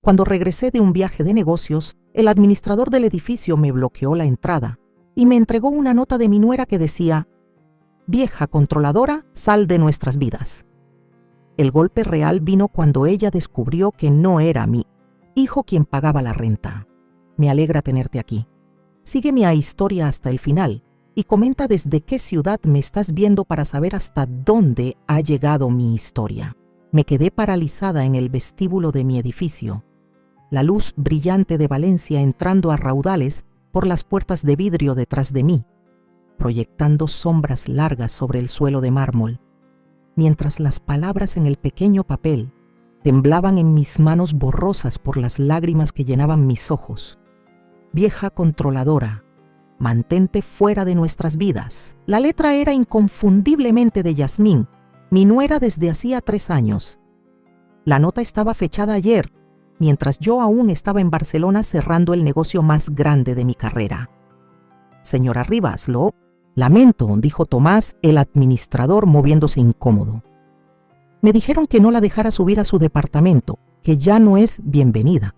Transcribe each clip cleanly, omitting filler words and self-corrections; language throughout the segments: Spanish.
Cuando regresé de un viaje de negocios, el administrador del edificio me bloqueó la entrada y me entregó una nota de mi nuera que decía: «Vieja controladora, sal de nuestras vidas». El golpe real vino cuando ella descubrió que no era mi hijo quien pagaba la renta. Me alegra tenerte aquí. Sigue mi historia hasta el final y comenta desde qué ciudad me estás viendo para saber hasta dónde ha llegado mi historia. Me quedé paralizada en el vestíbulo de mi edificio. La luz brillante de Valencia entrando a raudales por las puertas de vidrio detrás de mí, proyectando sombras largas sobre el suelo de mármol, mientras las palabras en el pequeño papel temblaban en mis manos borrosas por las lágrimas que llenaban mis ojos. Vieja controladora, mantente fuera de nuestras vidas. La letra era inconfundiblemente de Yasmín, mi nuera desde hacía 3 años. La nota estaba fechada ayer, mientras yo aún estaba en Barcelona cerrando el negocio más grande de mi carrera. «Señora Rivas, lo lamento», dijo Tomás, el administrador, moviéndose incómodo. Me dijeron que no la dejara subir a su departamento, que ya no es bienvenida.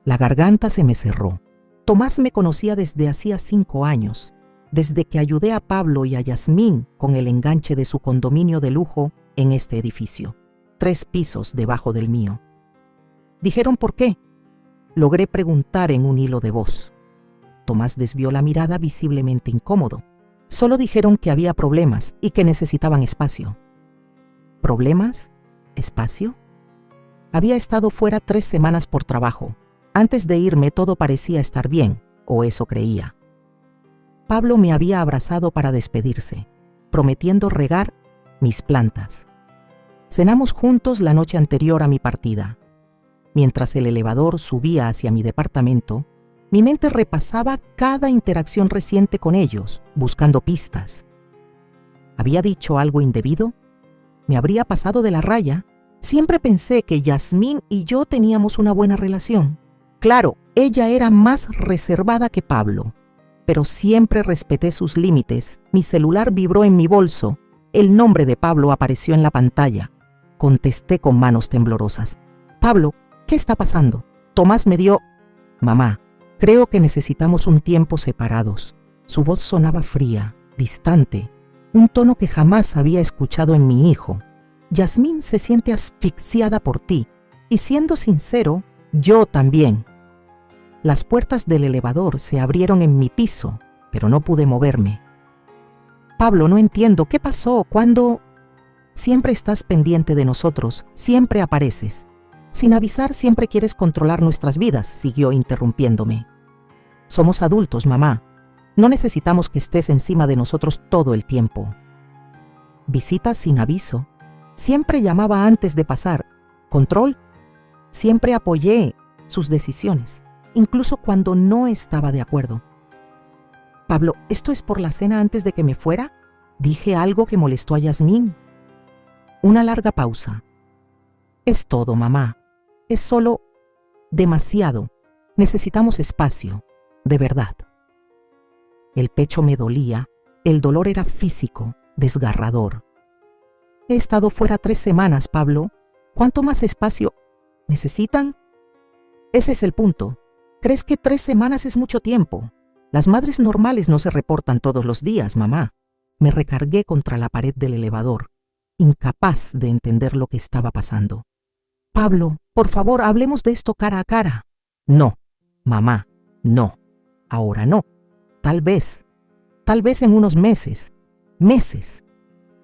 La garganta se me cerró. Tomás me conocía desde hacía 5 años, desde que ayudé a Pablo y a Yasmín con el enganche de su condominio de lujo en este edificio, 3 pisos debajo del mío. ¿Dijeron por qué? Logré preguntar en un hilo de voz. Tomás desvió la mirada visiblemente incómodo. Solo dijeron que había problemas y que necesitaban espacio. ¿Problemas? ¿Espacio? Había estado fuera 3 semanas por trabajo. Antes de irme todo parecía estar bien, o eso creía. Pablo me había abrazado para despedirse, prometiendo regar mis plantas. Cenamos juntos la noche anterior a mi partida. Mientras el elevador subía hacia mi departamento, mi mente repasaba cada interacción reciente con ellos, buscando pistas. ¿Había dicho algo indebido? ¿Me habría pasado de la raya? Siempre pensé que Yasmín y yo teníamos una buena relación. Claro, ella era más reservada que Pablo, pero siempre respeté sus límites. Mi celular vibró en mi bolso. El nombre de Pablo apareció en la pantalla. Contesté con manos temblorosas. «Pablo, ¿qué está pasando?» Tomás me dio: «Mamá, creo que necesitamos un tiempo separados». Su voz sonaba fría, distante, un tono que jamás había escuchado en mi hijo. «Yasmín se siente asfixiada por ti, y siendo sincero, yo también». Las puertas del elevador se abrieron en mi piso, pero no pude moverme. «Pablo, no entiendo, ¿qué pasó? ¿Cuándo?» «Siempre estás pendiente de nosotros, siempre apareces. Sin avisar siempre quieres controlar nuestras vidas», siguió interrumpiéndome. «Somos adultos, mamá. No necesitamos que estés encima de nosotros todo el tiempo». Visitas sin aviso. Siempre llamaba antes de pasar. ¿Control? Siempre apoyé sus decisiones, incluso cuando no estaba de acuerdo. «Pablo, ¿esto es por la cena antes de que me fuera? ¿Dije algo que molestó a Yasmín?» Una larga pausa. «Es todo, mamá. Es solo demasiado. Necesitamos espacio, de verdad». El pecho me dolía. El dolor era físico, desgarrador. «He estado fuera 3 semanas, Pablo. ¿Cuánto más espacio necesitan?» «Ese es el punto. ¿Crees que 3 semanas es mucho tiempo? Las madres normales no se reportan todos los días, mamá». Me recargué contra la pared del elevador, incapaz de entender lo que estaba pasando. «Pablo, por favor, hablemos de esto cara a cara». «No, mamá, no. Ahora no. Tal vez en unos meses». «Meses».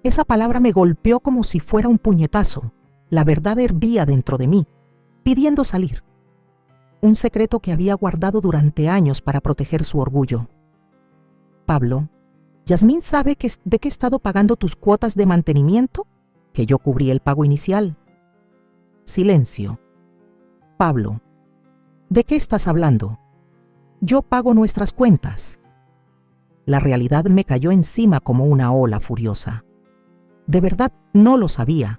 Esa palabra me golpeó como si fuera un puñetazo. La verdad hervía dentro de mí, pidiendo salir. Un secreto que había guardado durante años para proteger su orgullo. «Pablo, ¿Yasmín sabe de qué he estado pagando tus cuotas de mantenimiento? Que yo cubrí el pago inicial». Silencio. «Pablo, ¿de qué estás hablando? Yo pago nuestras cuentas». La realidad me cayó encima como una ola furiosa. De verdad no lo sabía.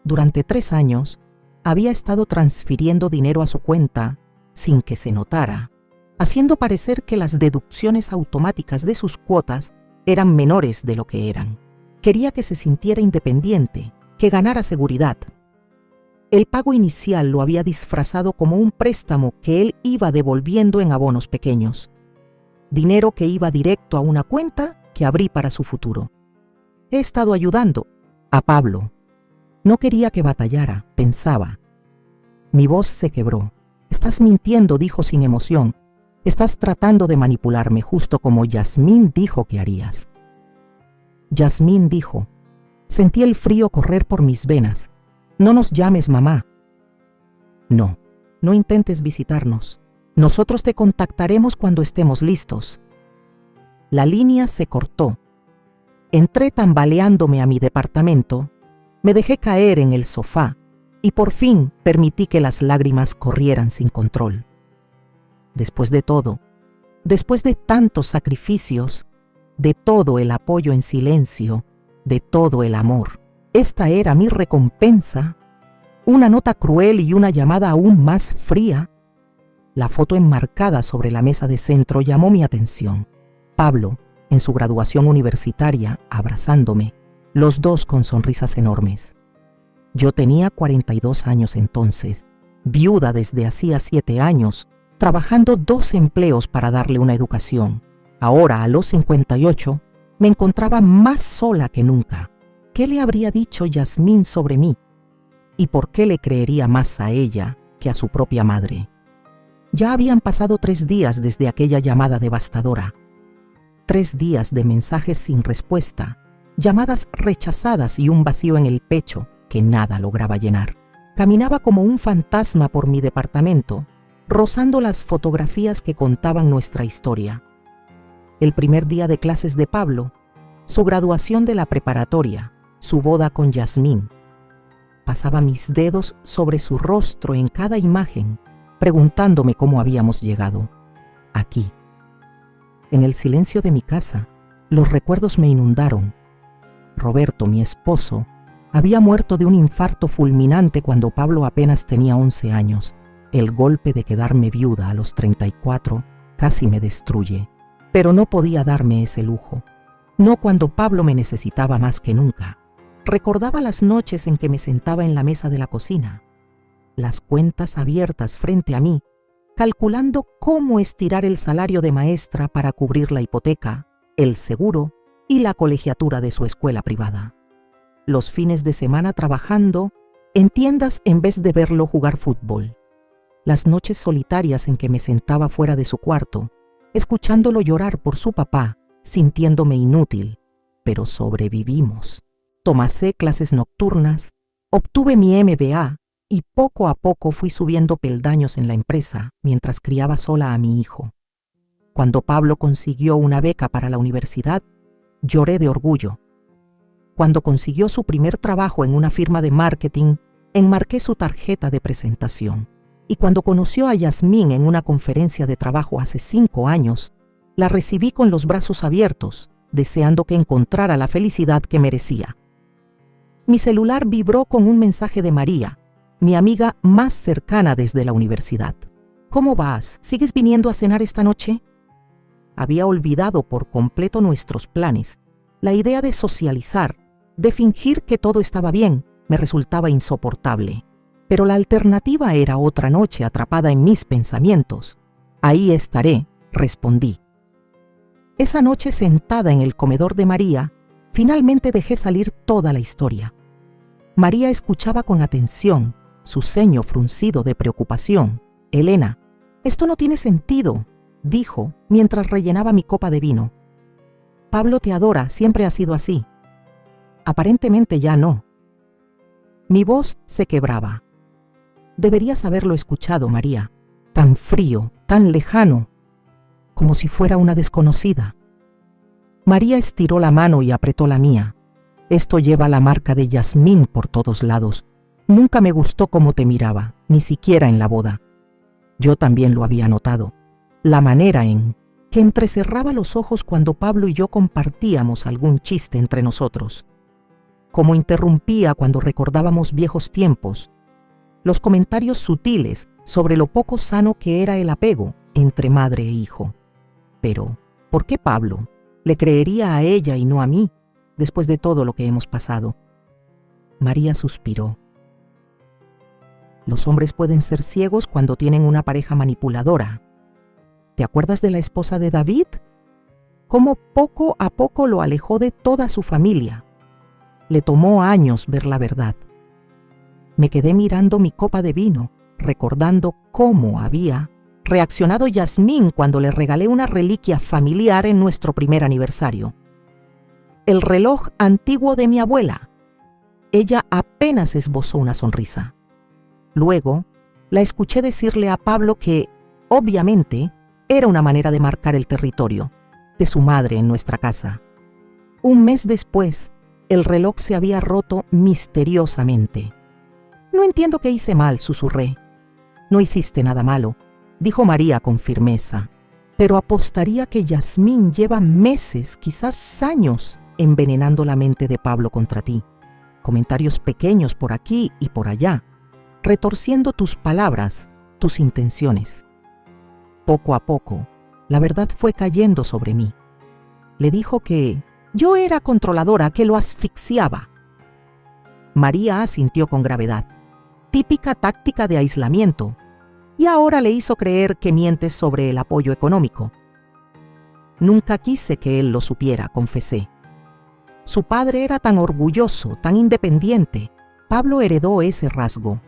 Durante 3 años había estado transfiriendo dinero a su cuenta sin que se notara, haciendo parecer que las deducciones automáticas de sus cuotas eran menores de lo que eran. Quería que se sintiera independiente, que ganara seguridad. El pago inicial lo había disfrazado como un préstamo que él iba devolviendo en abonos pequeños. Dinero que iba directo a una cuenta que abrí para su futuro. He estado ayudando a Pablo. No quería que batallara, pensaba. Mi voz se quebró. Estás mintiendo, dijo sin emoción. Estás tratando de manipularme justo como Yasmín dijo que harías. Yasmín dijo, sentí el frío correr por mis venas. No nos llames mamá. No, no intentes visitarnos. Nosotros te contactaremos cuando estemos listos. La línea se cortó. Entré tambaleándome a mi departamento, me dejé caer en el sofá y por fin permití que las lágrimas corrieran sin control. Después de todo, después de tantos sacrificios, de todo el apoyo en silencio, de todo el amor, esta era mi recompensa. Una nota cruel y una llamada aún más fría. La foto enmarcada sobre la mesa de centro llamó mi atención. Pablo, en su graduación universitaria, abrazándome, los dos con sonrisas enormes. Yo tenía 42 años entonces, viuda desde hacía 7 años, trabajando 2 empleos para darle una educación. Ahora, a los 58, me encontraba más sola que nunca. ¿Qué le habría dicho Yasmín sobre mí? ¿Y por qué le creería más a ella que a su propia madre? Ya habían pasado 3 días desde aquella llamada devastadora. 3 días de mensajes sin respuesta, llamadas rechazadas y un vacío en el pecho que nada lograba llenar. Caminaba como un fantasma por mi departamento, rozando las fotografías que contaban nuestra historia. El primer día de clases de Pablo, su graduación de la preparatoria, su boda con Yasmín. Pasaba mis dedos sobre su rostro en cada imagen, preguntándome cómo habíamos llegado. Aquí. En el silencio de mi casa, los recuerdos me inundaron. Roberto, mi esposo, había muerto de un infarto fulminante cuando Pablo apenas tenía 11 años. El golpe de quedarme viuda a los 34 casi me destruye. Pero no podía darme ese lujo. No cuando Pablo me necesitaba más que nunca. Recordaba las noches en que me sentaba en la mesa de la cocina, las cuentas abiertas frente a mí, calculando cómo estirar el salario de maestra para cubrir la hipoteca, el seguro y la colegiatura de su escuela privada. Los fines de semana trabajando en tiendas en vez de verlo jugar fútbol. Las noches solitarias en que me sentaba fuera de su cuarto, escuchándolo llorar por su papá, sintiéndome inútil, pero sobrevivimos. Tomacé clases nocturnas, obtuve mi MBA y poco a poco fui subiendo peldaños en la empresa mientras criaba sola a mi hijo. Cuando Pablo consiguió una beca para la universidad, lloré de orgullo. Cuando consiguió su primer trabajo en una firma de marketing, enmarqué su tarjeta de presentación. Y cuando conoció a Yasmín en una conferencia de trabajo hace 5 años, la recibí con los brazos abiertos, deseando que encontrara la felicidad que merecía. Mi celular vibró con un mensaje de María, mi amiga más cercana desde la universidad. ¿Cómo vas? ¿Sigues viniendo a cenar esta noche? Había olvidado por completo nuestros planes. La idea de socializar, de fingir que todo estaba bien, me resultaba insoportable. Pero la alternativa era otra noche atrapada en mis pensamientos. Ahí estaré, respondí. Esa noche sentada en el comedor de María, finalmente dejé salir toda la historia. María escuchaba con atención, su ceño fruncido de preocupación. Elena, esto no tiene sentido, dijo mientras rellenaba mi copa de vino. Pablo te adora, siempre ha sido así. Aparentemente ya no. Mi voz se quebraba. Deberías haberlo escuchado, María. Tan frío, tan lejano, como si fuera una desconocida. María estiró la mano y apretó la mía. Esto lleva la marca de Yasmín por todos lados. Nunca me gustó cómo te miraba, ni siquiera en la boda. Yo también lo había notado. La manera en que entrecerraba los ojos cuando Pablo y yo compartíamos algún chiste entre nosotros. Cómo interrumpía cuando recordábamos viejos tiempos. Los comentarios sutiles sobre lo poco sano que era el apego entre madre e hijo. Pero, ¿por qué Pablo? ¿Le creería a ella y no a mí, después de todo lo que hemos pasado? María suspiró. Los hombres pueden ser ciegos cuando tienen una pareja manipuladora. ¿Te acuerdas de la esposa de David? Cómo poco a poco lo alejó de toda su familia. Le tomó años ver la verdad. Me quedé mirando mi copa de vino, recordando cómo había reaccionado Yasmín cuando le regalé una reliquia familiar en nuestro primer aniversario. El reloj antiguo de mi abuela. Ella apenas esbozó una sonrisa. Luego, la escuché decirle a Pablo que, obviamente, era una manera de marcar el territorio de su madre en nuestra casa. Un mes después, el reloj se había roto misteriosamente. No entiendo qué hice mal, susurré. No hiciste nada malo, dijo María con firmeza. Pero apostaría que Yasmín lleva meses, quizás años, envenenando la mente de Pablo contra ti. Comentarios pequeños por aquí y por allá, retorciendo tus palabras, tus intenciones. Poco a poco, la verdad fue cayendo sobre mí. Le dijo que yo era controladora, que lo asfixiaba. María asintió con gravedad. Típica táctica de aislamiento. Y ahora le hizo creer que mientes sobre el apoyo económico. Nunca quise que él lo supiera, confesé. Su padre era tan orgulloso, tan independiente. Pablo heredó ese rasgo.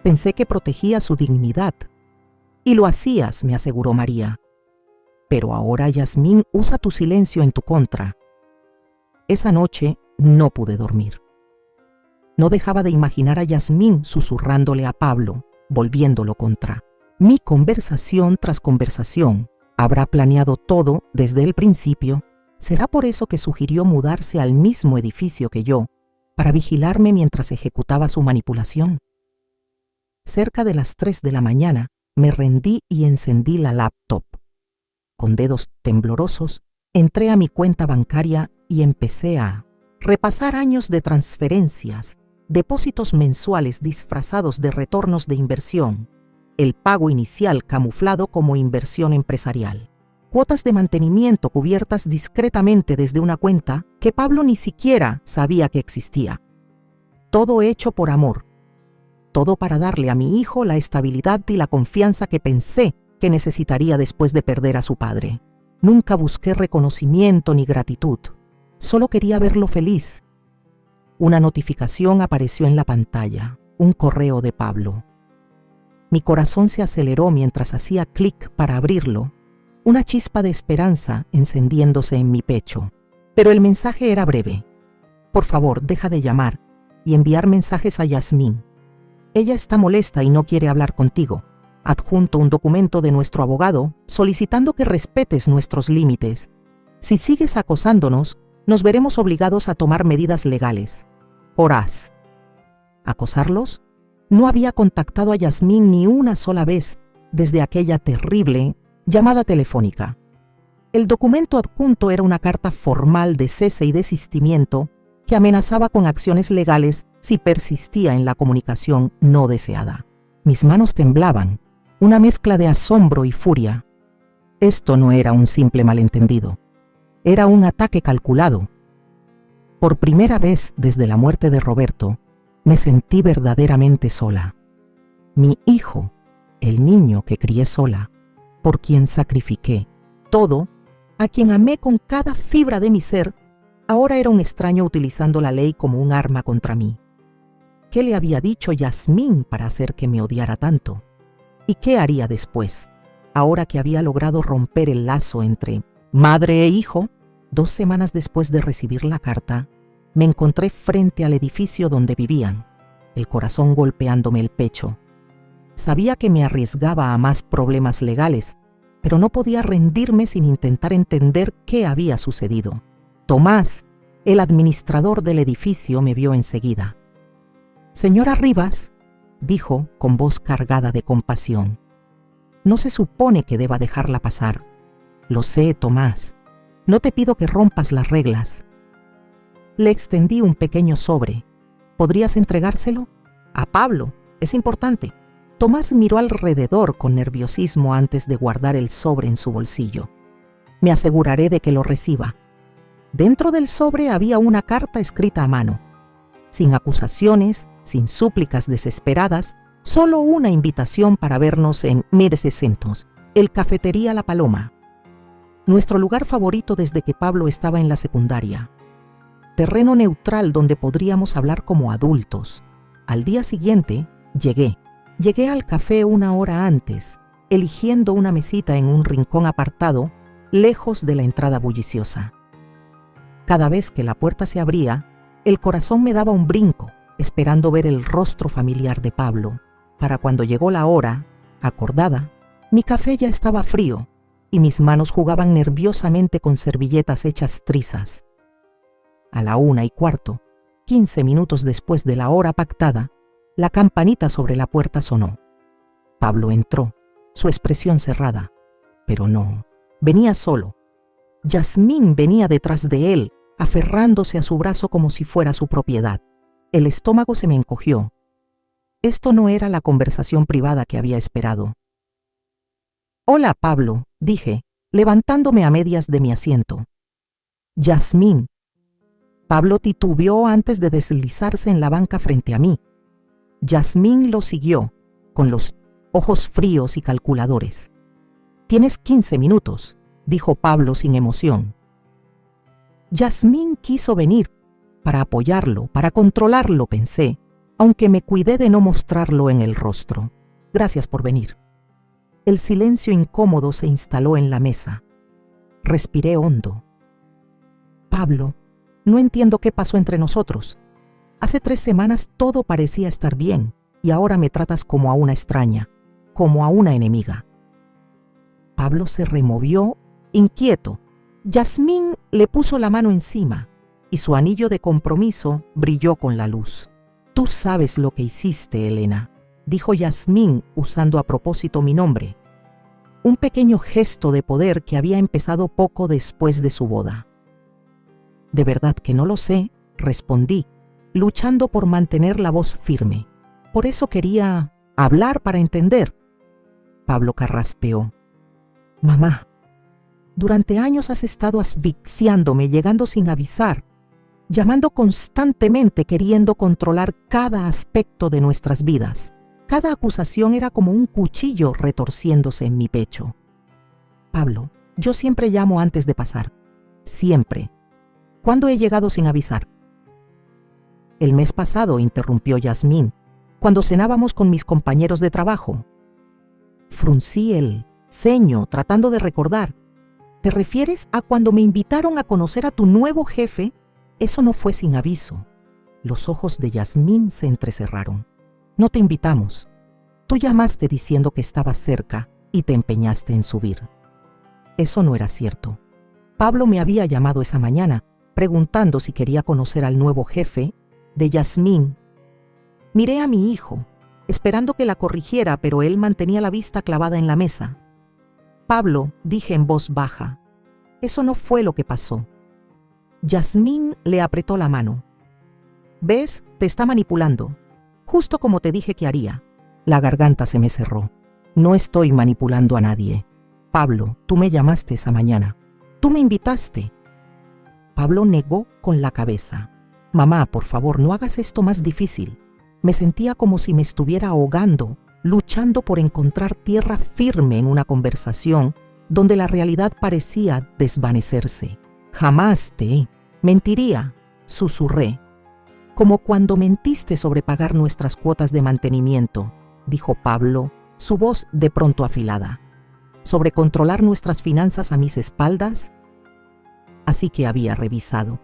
Pensé que protegía su dignidad. Y lo hacías, me aseguró María. Pero ahora Yasmín usa tu silencio en tu contra. Esa noche no pude dormir. No dejaba de imaginar a Yasmín susurrándole a Pablo, volviéndolo contra. Mi conversación tras conversación. Habrá planeado todo desde el principio. ¿Será por eso que sugirió mudarse al mismo edificio que yo, para vigilarme mientras ejecutaba su manipulación? Cerca de las 3 de la mañana, me rendí y encendí la laptop. Con dedos temblorosos, entré a mi cuenta bancaria y empecé a repasar años de transferencias, depósitos mensuales disfrazados de retornos de inversión, el pago inicial camuflado como inversión empresarial, cuotas de mantenimiento cubiertas discretamente desde una cuenta que Pablo ni siquiera sabía que existía. Todo hecho por amor. Todo para darle a mi hijo la estabilidad y la confianza que pensé que necesitaría después de perder a su padre. Nunca busqué reconocimiento ni gratitud. Solo quería verlo feliz. Una notificación apareció en la pantalla, un correo de Pablo. Mi corazón se aceleró mientras hacía clic para abrirlo, una chispa de esperanza encendiéndose en mi pecho. Pero el mensaje era breve. Por favor, deja de llamar y enviar mensajes a Yasmín. Ella está molesta y no quiere hablar contigo. Adjunto un documento de nuestro abogado solicitando que respetes nuestros límites. Si sigues acosándonos, nos veremos obligados a tomar medidas legales. Horas. ¿Acosarlos? No había contactado a Yasmín ni una sola vez desde aquella terrible llamada telefónica. El documento adjunto era una carta formal de cese y desistimiento que amenazaba con acciones legales si persistía en la comunicación no deseada. Mis manos temblaban, una mezcla de asombro y furia. Esto no era un simple malentendido. Era un ataque calculado. Por primera vez desde la muerte de Roberto, me sentí verdaderamente sola. Mi hijo, el niño que crié sola, por quien sacrifiqué todo, a quien amé con cada fibra de mi ser, ahora era un extraño utilizando la ley como un arma contra mí. ¿Qué le había dicho Yasmín para hacer que me odiara tanto? ¿Y qué haría después, ahora que había logrado romper el lazo entre madre e hijo? 2 semanas después de recibir la carta, me encontré frente al edificio donde vivían, el corazón golpeándome el pecho. Sabía que me arriesgaba a más problemas legales, pero no podía rendirme sin intentar entender qué había sucedido. Tomás, el administrador del edificio, me vio enseguida. «Señora Rivas», dijo con voz cargada de compasión, «no se supone que deba dejarla pasar. Lo sé, Tomás. No te pido que rompas las reglas». Le extendí un pequeño sobre. «¿Podrías entregárselo?» «A Pablo. Es importante». Tomás miró alrededor con nerviosismo antes de guardar el sobre en su bolsillo. «Me aseguraré de que lo reciba». Dentro del sobre había una carta escrita a mano. Sin acusaciones, sin súplicas desesperadas, Solo una invitación para vernos en 1600, el Cafetería La Paloma. Nuestro lugar favorito desde que Pablo estaba en la secundaria. Terreno neutral donde podríamos hablar como adultos. Al día siguiente, Llegué al café una hora antes, eligiendo una mesita en un rincón apartado, lejos de la entrada bulliciosa. Cada vez que la puerta se abría, el corazón me daba un brinco, esperando ver el rostro familiar de Pablo. Para cuando llegó la hora, acordada, mi café ya estaba frío y mis manos jugaban nerviosamente con servilletas hechas trizas. A la 1:15, 15 minutos después de la hora pactada, la campanita sobre la puerta sonó. Pablo entró, su expresión cerrada. Pero no, venía solo. Yasmín venía detrás de él, aferrándose a su brazo como si fuera su propiedad. El estómago se me encogió. Esto no era la conversación privada que había esperado. «Hola, Pablo», dije, levantándome a medias de mi asiento. «Yasmín». Pablo titubeó antes de deslizarse en la banca frente a mí. Yasmín lo siguió, con los ojos fríos y calculadores. «Tienes 15 minutos», dijo Pablo sin emoción. Yasmín quiso venir, para apoyarlo, para controlarlo, pensé, aunque me cuidé de no mostrarlo en el rostro. «Gracias por venir». El silencio incómodo se instaló en la mesa. Respiré hondo. «Pablo, no entiendo qué pasó entre nosotros. Hace 3 semanas todo parecía estar bien y ahora me tratas como a una extraña, como a una enemiga». Pablo se removió, inquieto. Yasmín le puso la mano encima y su anillo de compromiso brilló con la luz. «Tú sabes lo que hiciste, Elena», dijo Yasmín usando a propósito mi nombre. Un pequeño gesto de poder que había empezado poco después de su boda. «De verdad que no lo sé», respondí, luchando por mantener la voz firme. «Por eso quería hablar para entender». Pablo carraspeó. «Mamá, durante años has estado asfixiándome, llegando sin avisar, llamando constantemente queriendo controlar cada aspecto de nuestras vidas. Cada acusación era como un cuchillo retorciéndose en mi pecho. Pablo, yo siempre llamo antes de pasar. Siempre. ¿Cuándo he llegado sin avisar?» «El mes pasado», interrumpió Yasmín, «cuando cenábamos con mis compañeros de trabajo». Fruncí el ceño, tratando de recordar. «¿Te refieres a cuando me invitaron a conocer a tu nuevo jefe? Eso no fue sin aviso». Los ojos de Yasmín se entrecerraron. «No te invitamos. Tú llamaste diciendo que estabas cerca y te empeñaste en subir». Eso no era cierto. Pablo me había llamado esa mañana, preguntando si quería conocer al nuevo jefe de Yasmín. Miré a mi hijo, esperando que la corrigiera, pero él mantenía la vista clavada en la mesa. «Pablo», dije en voz baja, «eso no fue lo que pasó». Yasmín le apretó la mano. «¿Ves? Te está manipulando. Justo como te dije que haría». La garganta se me cerró. «No estoy manipulando a nadie. Pablo, tú me llamaste esa mañana. Tú me invitaste». Pablo negó con la cabeza. «Mamá, por favor, no hagas esto más difícil». Me sentía como si me estuviera ahogando, luchando por encontrar tierra firme en una conversación donde la realidad parecía desvanecerse. «Jamás te mentiría», susurré. «Como cuando mentiste sobre pagar nuestras cuotas de mantenimiento», dijo Pablo, su voz de pronto afilada. «¿Sobre controlar nuestras finanzas a mis espaldas?» Así que había revisado.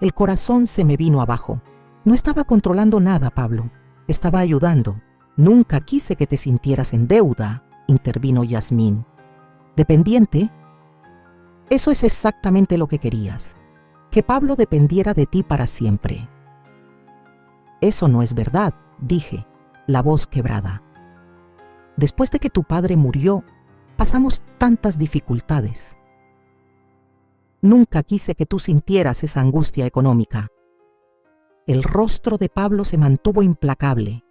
El corazón se me vino abajo. «No estaba controlando nada, Pablo. Estaba ayudando. Nunca quise que te sintieras en deuda», intervino Yasmín. «¿Dependiente?» «Eso es exactamente lo que querías. Que Pablo dependiera de ti para siempre». «Eso no es verdad», dije, la voz quebrada. «Después de que tu padre murió, pasamos tantas dificultades. Nunca quise que tú sintieras esa angustia económica». El rostro de Pablo se mantuvo implacable.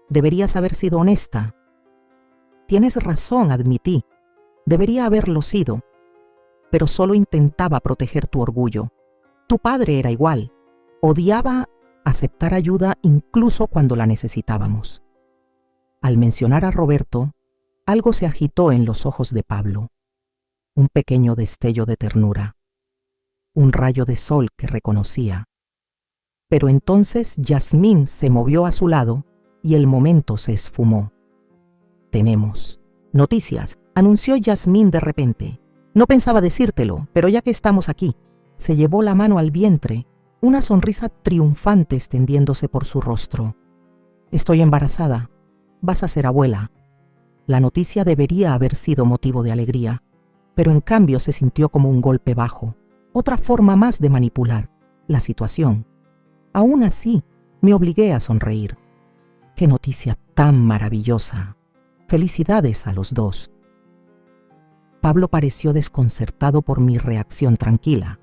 «Deberías haber sido honesta». «Tienes razón», admití. «Debería haberlo sido. Pero solo intentaba proteger tu orgullo. Tu padre era igual. Odiaba aceptar ayuda incluso cuando la necesitábamos». Al mencionar a Roberto, algo se agitó en los ojos de Pablo. Un pequeño destello de ternura. Un rayo de sol que reconocía. Pero entonces Yasmín se movió a su lado y el momento se esfumó. «Tenemos noticias», anunció Yasmín de repente. «No pensaba decírtelo, pero ya que estamos aquí». Se llevó la mano al vientre, una sonrisa triunfante extendiéndose por su rostro. «Estoy embarazada. Vas a ser abuela». La noticia debería haber sido motivo de alegría, pero en cambio se sintió como un golpe bajo, otra forma más de manipular la situación. Aún así, me obligué a sonreír. ¡Qué noticia tan maravillosa! ¡Felicidades a los dos! Pablo pareció desconcertado por mi reacción tranquila.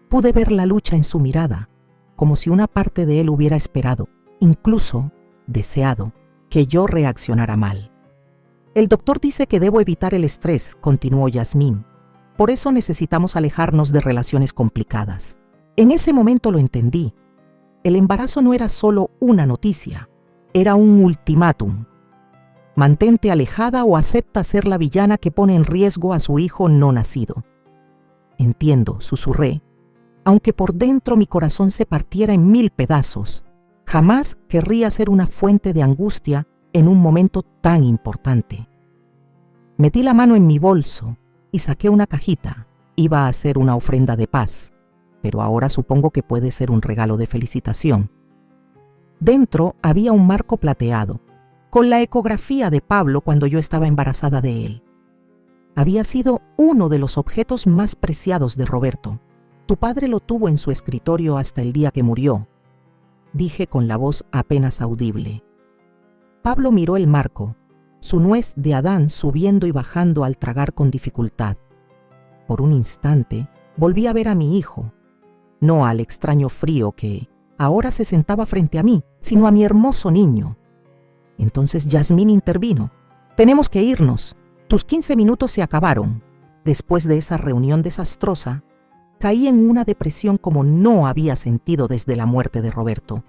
Pude ver la lucha en su mirada, como si una parte de él hubiera esperado, incluso deseado, que yo reaccionara mal. «El doctor dice que debo evitar el estrés», continuó Yasmín. «Por eso necesitamos alejarnos de relaciones complicadas». En ese momento lo entendí. El embarazo no era solo una noticia, era un ultimátum. Mantente alejada o acepta ser la villana que pone en riesgo a su hijo no nacido. «Entiendo», susurré, aunque por dentro mi corazón se partiera en 1000 pedazos. Jamás querría ser una fuente de angustia en un momento tan importante. Metí la mano en mi bolso y saqué una cajita. Iba a ser una ofrenda de paz, pero ahora supongo que puede ser un regalo de felicitación. Dentro había un marco plateado, con la ecografía de Pablo cuando yo estaba embarazada de él. Había sido uno de los objetos más preciados de Roberto. «Tu padre lo tuvo en su escritorio hasta el día que murió», dije con la voz apenas audible. Pablo miró el marco, su nuez de Adán subiendo y bajando al tragar con dificultad. Por un instante volví a ver a mi hijo, no al extraño frío que ahora se sentaba frente a mí, sino a mi hermoso niño. Entonces Yasmín intervino. «Tenemos que irnos. Tus 15 minutos se acabaron». Después de esa reunión desastrosa, caí en una depresión como no había sentido desde la muerte de Roberto.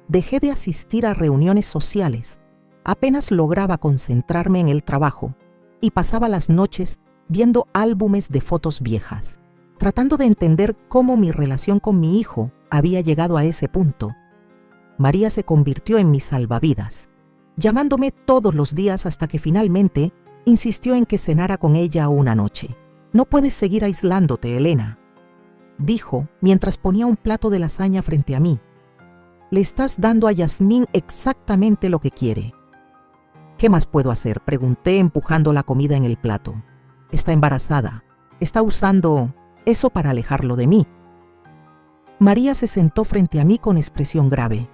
Dejé de asistir a reuniones sociales, apenas lograba concentrarme en el trabajo y pasaba las noches viendo álbumes de fotos viejas, tratando de entender cómo mi relación con mi hijo había llegado a ese punto. María se convirtió en mi salvavidas, llamándome todos los días hasta que finalmente insistió en que cenara con ella una noche. «No puedes seguir aislándote, Elena», dijo mientras ponía un plato de lasaña frente a mí. «Le estás dando a Yasmín exactamente lo que quiere». «¿Qué más puedo hacer?», pregunté empujando la comida en el plato. «Está embarazada. Está usando eso para alejarlo de mí». María se sentó frente a mí con expresión grave.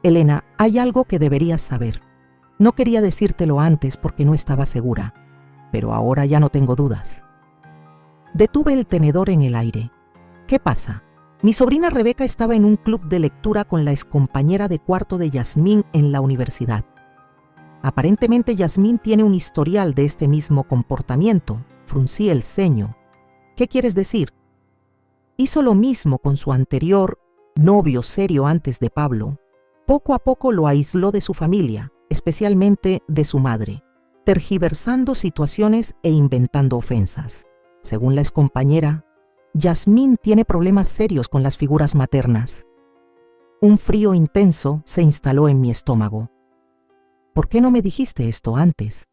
«Elena, hay algo que deberías saber. No quería decírtelo antes porque no estaba segura, pero ahora ya no tengo dudas». Detuve el tenedor en el aire. «¿Qué pasa?». Mi sobrina Rebeca estaba en un club de lectura con la excompañera de cuarto de Yasmín en la universidad. Aparentemente Yasmín tiene un historial de este mismo comportamiento. Fruncí el ceño. «¿Qué quieres decir?». Hizo lo mismo con su anterior novio serio antes de Pablo. Poco a poco lo aisló de su familia, especialmente de su madre, tergiversando situaciones e inventando ofensas. Según la excompañera, Yasmín tiene problemas serios con las figuras maternas. Un frío intenso se instaló en mi estómago. «¿Por qué no me dijiste esto antes?».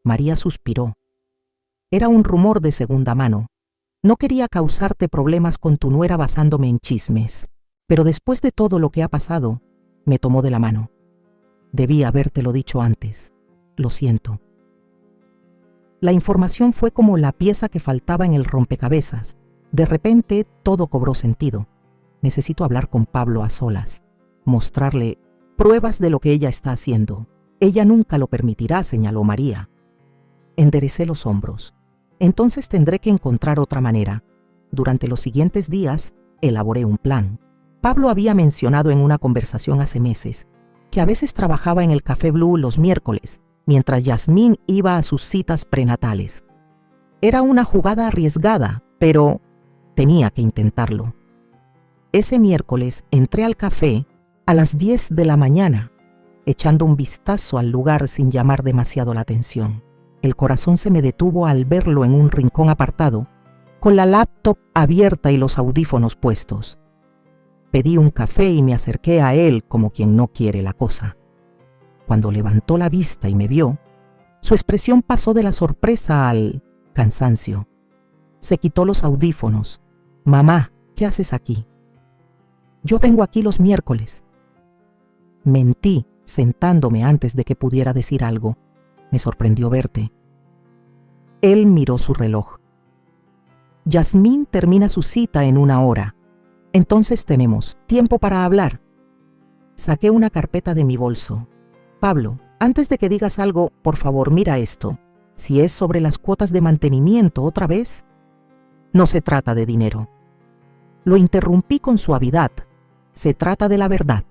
María suspiró. «Era un rumor de segunda mano. No quería causarte problemas con tu nuera basándome en chismes. Pero después de todo lo que ha pasado», me tomó de la mano. «Debí habértelo dicho antes. Lo siento». La información fue como la pieza que faltaba en el rompecabezas. De repente, todo cobró sentido. Necesito hablar con Pablo a solas, mostrarle pruebas de lo que ella está haciendo. «Ella nunca lo permitirá», señaló María. Enderecé los hombros. «Entonces tendré que encontrar otra manera». Durante los siguientes días, elaboré un plan. Pablo había mencionado en una conversación hace meses que a veces trabajaba en el Café Blue los miércoles, mientras Yasmín iba a sus citas prenatales. Era una jugada arriesgada, pero tenía que intentarlo. Ese miércoles entré al café a las 10 de la mañana echando un vistazo al lugar sin llamar demasiado la atención. El corazón se me detuvo al verlo en un rincón apartado, con la laptop abierta y los audífonos puestos. Pedí un café y me acerqué a él como quien no quiere la cosa. Cuando levantó la vista y me vio, su expresión pasó de la sorpresa al cansancio. Se quitó los audífonos. «Mamá, ¿qué haces aquí?» «Yo vengo aquí los miércoles». Mentí, sentándome antes de que pudiera decir algo. «Me sorprendió verte». Él miró su reloj. «Yasmín termina su cita en 1 hora. Entonces tenemos tiempo para hablar». Saqué una carpeta de mi bolso. «Pablo, antes de que digas algo, por favor, mira esto. Si es sobre las cuotas de mantenimiento otra vez, no se trata de dinero». Lo interrumpí con suavidad. «Se trata de la verdad».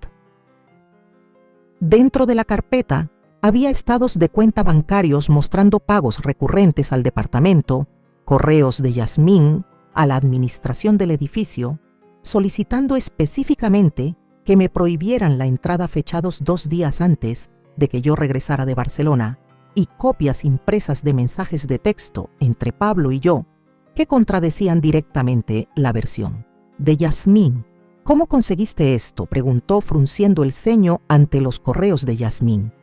Dentro de la carpeta había estados de cuenta bancarios mostrando pagos recurrentes al departamento, correos de Yasmín a la administración del edificio, solicitando específicamente que me prohibieran la entrada fechados 2 días antes de que yo regresara de Barcelona, y copias impresas de mensajes de texto entre Pablo y yo que contradecían directamente la versión de Yasmín. «¿Cómo conseguiste esto?», preguntó frunciendo el ceño ante los correos de Yasmín.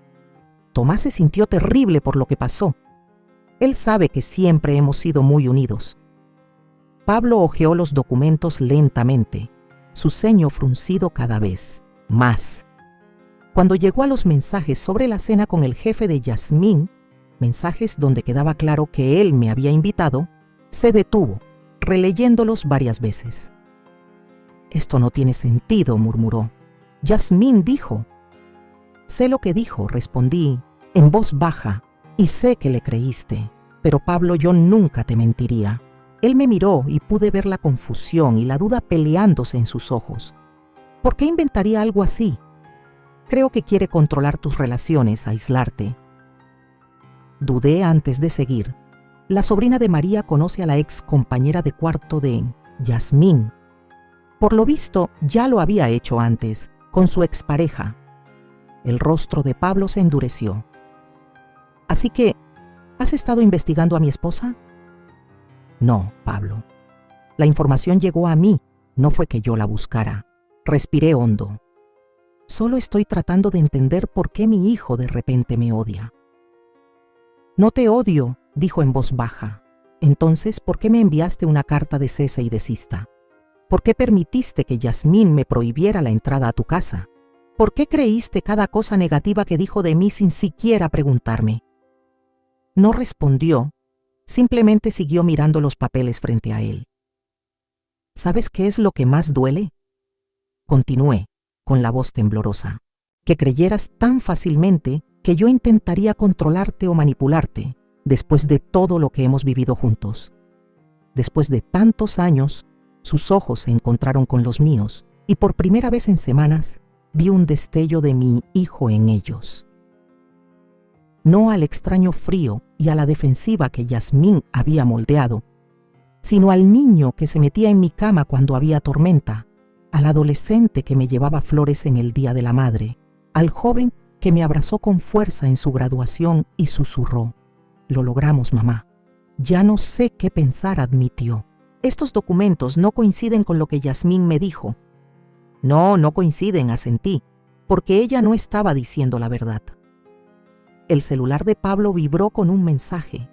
Tomás se sintió terrible por lo que pasó. Él sabe que siempre hemos sido muy unidos. Pablo hojeó los documentos lentamente, su ceño fruncido cada vez más. Cuando llegó a los mensajes sobre la cena con el jefe de Yasmín, mensajes donde quedaba claro que él me había invitado, se detuvo, releyéndolos varias veces. «Esto no tiene sentido», murmuró. «Yasmín dijo». «Sé lo que dijo», respondí en voz baja, «y sé que le creíste. Pero Pablo, yo nunca te mentiría». Él me miró y pude ver la confusión y la duda peleándose en sus ojos. «¿Por qué inventaría algo así? Creo que quiere controlar tus relaciones, aislarte». Dudé antes de seguir. La sobrina de María conoce a la ex compañera de cuarto de Yasmín. Por lo visto, ya lo había hecho antes, con su expareja. El rostro de Pablo se endureció. «Así que, ¿has estado investigando a mi esposa?» «No, Pablo. La información llegó a mí, no fue que yo la buscara». Respiré hondo. «Solo estoy tratando de entender por qué mi hijo de repente me odia». «No te odio», dijo en voz baja. «Entonces, ¿por qué me enviaste una carta de cese y desista? ¿Por qué permitiste que Yasmín me prohibiera la entrada a tu casa? ¿Por qué creíste cada cosa negativa que dijo de mí sin siquiera preguntarme?» No respondió, simplemente siguió mirando los papeles frente a él. «¿Sabes qué es lo que más duele?», continué, con la voz temblorosa. «Que creyeras tan fácilmente que yo intentaría controlarte o manipularte después de todo lo que hemos vivido juntos. Después de tantos años, sus ojos se encontraron con los míos y por primera vez en semanas vi un destello de mi hijo en ellos. No al extraño frío y a la defensiva que Yasmín había moldeado, sino al niño que se metía en mi cama cuando había tormenta, al adolescente que me llevaba flores en el Día de la Madre, al joven que me abrazó con fuerza en su graduación y susurró: «Lo logramos, mamá». «Ya no sé qué pensar», admitió. «Estos documentos no coinciden con lo que Yasmín me dijo». «No, no coinciden», asentí, porque ella no estaba diciendo la verdad. El celular de Pablo vibró con un mensaje.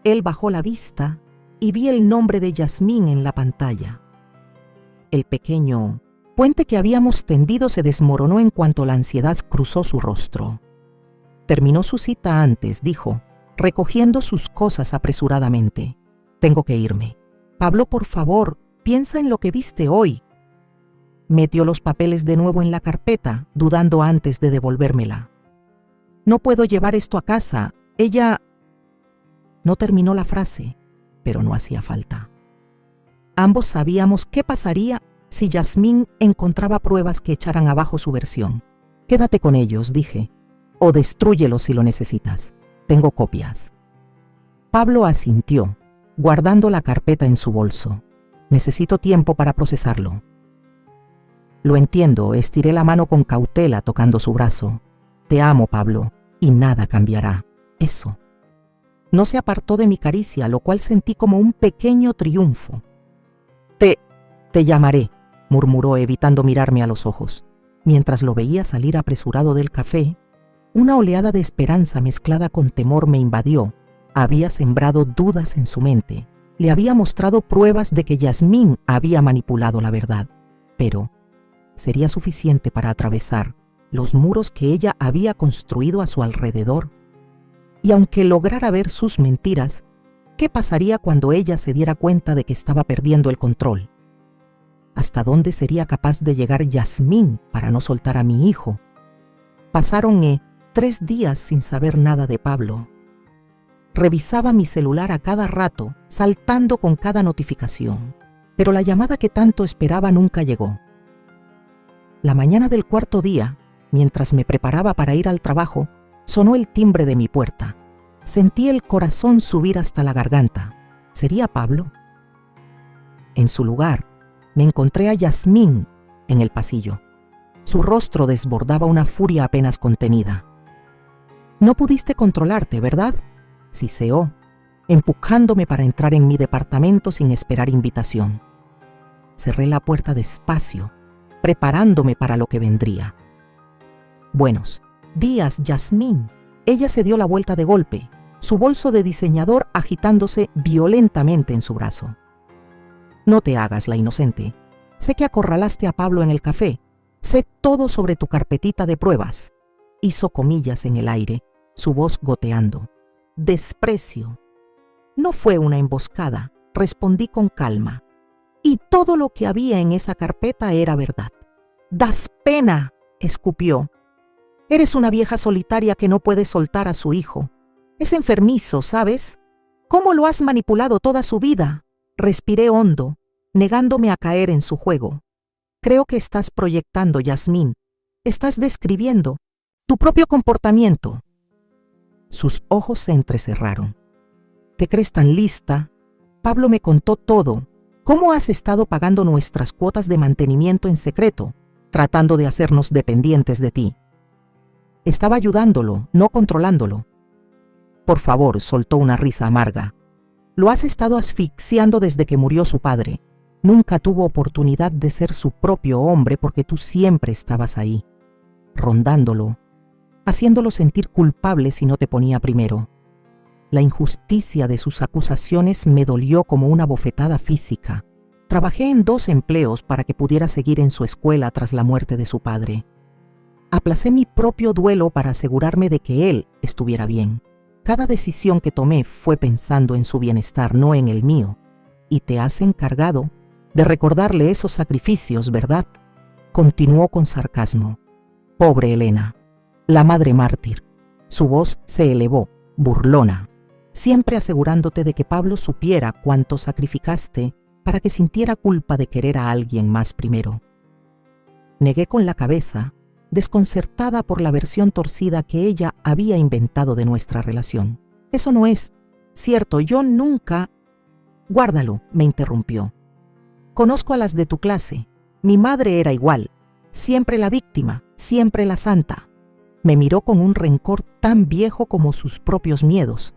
Él bajó la vista y vi el nombre de Yasmín en la pantalla. El pequeño puente que habíamos tendido se desmoronó en cuanto la ansiedad cruzó su rostro. «Terminó su cita antes», dijo, recogiendo sus cosas apresuradamente. «Tengo que irme». «Pablo, por favor, piensa en lo que viste hoy». Metió los papeles de nuevo en la carpeta, dudando antes de devolvérmela. «No puedo llevar esto a casa. Ella…» No terminó la frase, pero no hacía falta. Ambos sabíamos qué pasaría si Yasmín encontraba pruebas que echaran abajo su versión. «Quédate con ellos», dije, «o destrúyelos si lo necesitas. Tengo copias». Pablo asintió, guardando la carpeta en su bolso. «Necesito tiempo para procesarlo». «Lo entiendo», estiré la mano con cautela tocando su brazo. Te amo, Pablo, y nada cambiará. Eso. No se apartó de mi caricia, lo cual sentí como un pequeño triunfo. Te llamaré, murmuró evitando mirarme a los ojos. Mientras lo veía salir apresurado del café, una oleada de esperanza mezclada con temor me invadió. Había sembrado dudas en su mente. Le había mostrado pruebas de que Yasmín había manipulado la verdad. Pero, ¿sería suficiente para atravesar los muros que ella había construido a su alrededor? Y aunque lograra ver sus mentiras, ¿qué pasaría cuando ella se diera cuenta de que estaba perdiendo el control? ¿Hasta dónde sería capaz de llegar Yasmín para no soltar a mi hijo? Pasaron 3 días sin saber nada de Pablo. Revisaba mi celular a cada rato, saltando con cada notificación, pero la llamada que tanto esperaba nunca llegó. La mañana del 4.º día, mientras me preparaba para ir al trabajo, sonó el timbre de mi puerta. Sentí el corazón subir hasta la garganta. ¿Sería Pablo? En su lugar, me encontré a Yasmín en el pasillo. Su rostro desbordaba una furia apenas contenida. No pudiste controlarte, ¿verdad?, siseó, empujándome para entrar en mi departamento sin esperar invitación. Cerré la puerta despacio, preparándome para lo que vendría. Buenos días, Yasmín. Ella se dio la vuelta de golpe, su bolso de diseñador agitándose violentamente en su brazo. No te hagas la inocente. Sé que acorralaste a Pablo en el café. Sé todo sobre tu carpetita de pruebas. Hizo comillas en el aire, su voz goteando. Desprecio. No fue una emboscada, respondí con calma. Y todo lo que había en esa carpeta era verdad. Das pena, escupió. Eres una vieja solitaria que no puede soltar a su hijo. Es enfermizo, ¿sabes? ¿Cómo lo has manipulado toda su vida? Respiré hondo, negándome a caer en su juego. Creo que estás proyectando, Yasmín. Estás describiendo tu propio comportamiento. Sus ojos se entrecerraron. ¿Te crees tan lista? Pablo me contó todo. ¿Cómo has estado pagando nuestras cuotas de mantenimiento en secreto, tratando de hacernos dependientes de ti? Estaba ayudándolo, no controlándolo. Por favor, soltó una risa amarga. Lo has estado asfixiando desde que murió su padre. Nunca tuvo oportunidad de ser su propio hombre porque tú siempre estabas ahí, rondándolo, haciéndolo sentir culpable si no te ponía primero. La injusticia de sus acusaciones me dolió como una bofetada física. Trabajé en 2 empleos para que pudiera seguir en su escuela tras la muerte de su padre. Aplacé mi propio duelo para asegurarme de que él estuviera bien. Cada decisión que tomé fue pensando en su bienestar, no en el mío. Y te has encargado de recordarle esos sacrificios, ¿verdad? Continuó con sarcasmo. Pobre Elena, la madre mártir. Su voz se elevó, burlona, siempre asegurándote de que Pablo supiera cuánto sacrificaste para que sintiera culpa de querer a alguien más primero. Negué con la cabeza, desconcertada por la versión torcida que ella había inventado de nuestra relación. Eso no es cierto, yo nunca... Guárdalo, me interrumpió. Conozco a las de tu clase. Mi madre era igual. Siempre la víctima, siempre la santa. Me miró con un rencor tan viejo como sus propios miedos.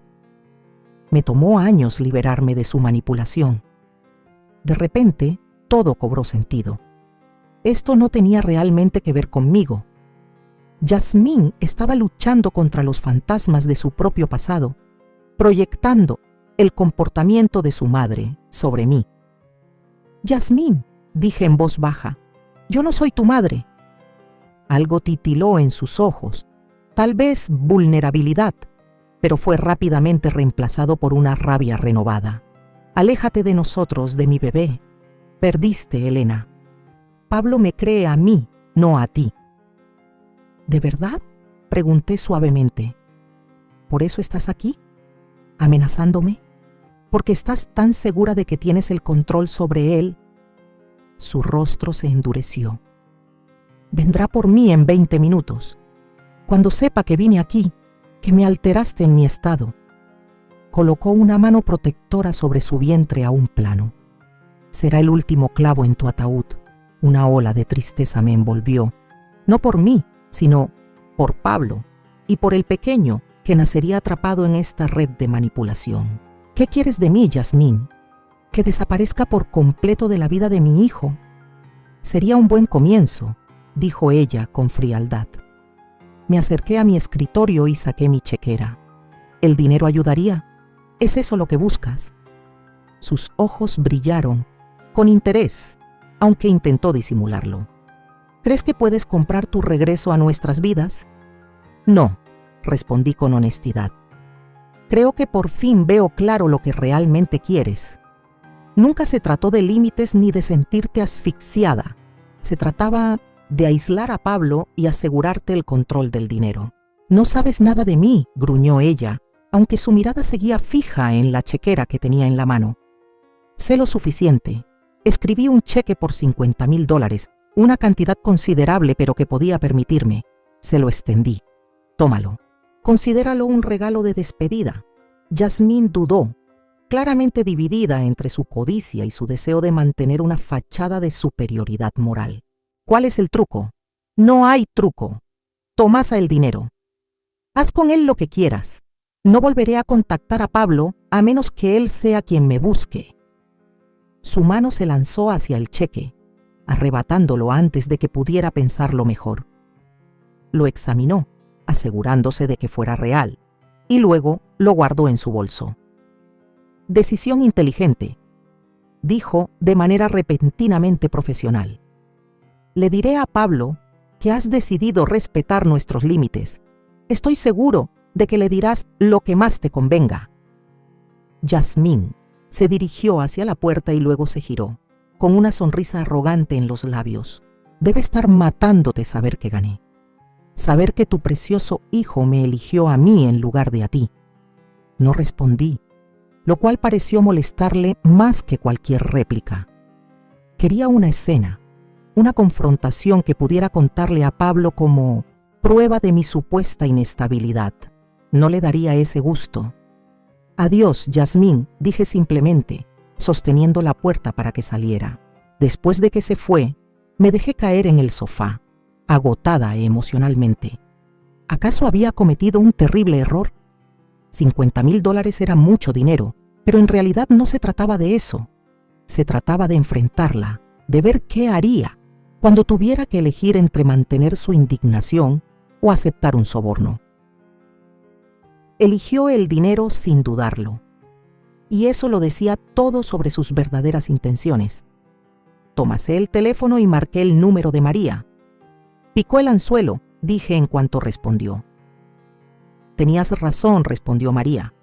Me tomó años liberarme de su manipulación. De repente, todo cobró sentido. Esto no tenía realmente que ver conmigo. Yasmín estaba luchando contra los fantasmas de su propio pasado, proyectando el comportamiento de su madre sobre mí. Yasmín, dije en voz baja, yo no soy tu madre. Algo titiló en sus ojos, tal vez vulnerabilidad, pero fue rápidamente reemplazado por una rabia renovada. Aléjate de nosotros, de mi bebé. Perdiste, Elena. Pablo me cree a mí, no a ti. ¿De verdad?, pregunté suavemente. ¿Por eso estás aquí? ¿Amenazándome? ¿Porque estás tan segura de que tienes el control sobre él? Su rostro se endureció. Vendrá por mí en 20 minutos. Cuando sepa que vine aquí, que me alteraste en mi estado. Colocó una mano protectora sobre su vientre aún plano. Será el último clavo en tu ataúd. Una ola de tristeza me envolvió, no por mí, sino por Pablo y por el pequeño que nacería atrapado en esta red de manipulación. ¿Qué quieres de mí, Yasmín? ¿Que desaparezca por completo de la vida de mi hijo? Sería un buen comienzo, dijo ella con frialdad. Me acerqué a mi escritorio y saqué mi chequera. ¿El dinero ayudaría? ¿Es eso lo que buscas? Sus ojos brillaron, con interés, aunque intentó disimularlo. ¿Crees que puedes comprar tu regreso a nuestras vidas? No, respondí con honestidad. Creo que por fin veo claro lo que realmente quieres. Nunca se trató de límites ni de sentirte asfixiada. Se trataba de aislar a Pablo y asegurarte el control del dinero. No sabes nada de mí, gruñó ella, aunque su mirada seguía fija en la chequera que tenía en la mano. Sé lo suficiente. Escribí un cheque por $50,000, una cantidad considerable pero que podía permitirme. Se lo extendí. Tómalo. Considéralo un regalo de despedida. Yasmín dudó, claramente dividida entre su codicia y su deseo de mantener una fachada de superioridad moral. ¿Cuál es el truco? No hay truco. Tomasa el dinero. Haz con él lo que quieras. No volveré a contactar a Pablo a menos que él sea quien me busque. Su mano se lanzó hacia el cheque, arrebatándolo antes de que pudiera pensarlo mejor. Lo examinó, asegurándose de que fuera real, y luego lo guardó en su bolso. Decisión inteligente, dijo de manera repentinamente profesional. Le diré a Pablo que has decidido respetar nuestros límites. Estoy seguro de que le dirás lo que más te convenga. Yasmín se dirigió hacia la puerta y luego se giró, con una sonrisa arrogante en los labios. Debe estar matándote saber que gané. Saber que tu precioso hijo me eligió a mí en lugar de a ti. No respondí, lo cual pareció molestarle más que cualquier réplica. Quería una escena, una confrontación que pudiera contarle a Pablo como prueba de mi supuesta inestabilidad. No le daría ese gusto. Adiós, Yasmín, dije simplemente, sosteniendo la puerta para que saliera. Después de que se fue, me dejé caer en el sofá, agotada emocionalmente. ¿Acaso había cometido un terrible error? $50,000 era mucho dinero, pero en realidad no se trataba de eso. Se trataba de enfrentarla, de ver qué haría cuando tuviera que elegir entre mantener su indignación o aceptar un soborno. Eligió el dinero sin dudarlo, y eso lo decía todo sobre sus verdaderas intenciones. Tomasé el teléfono y marqué el número de María. Picó el anzuelo, dije en cuanto respondió. Tenías razón, respondió María.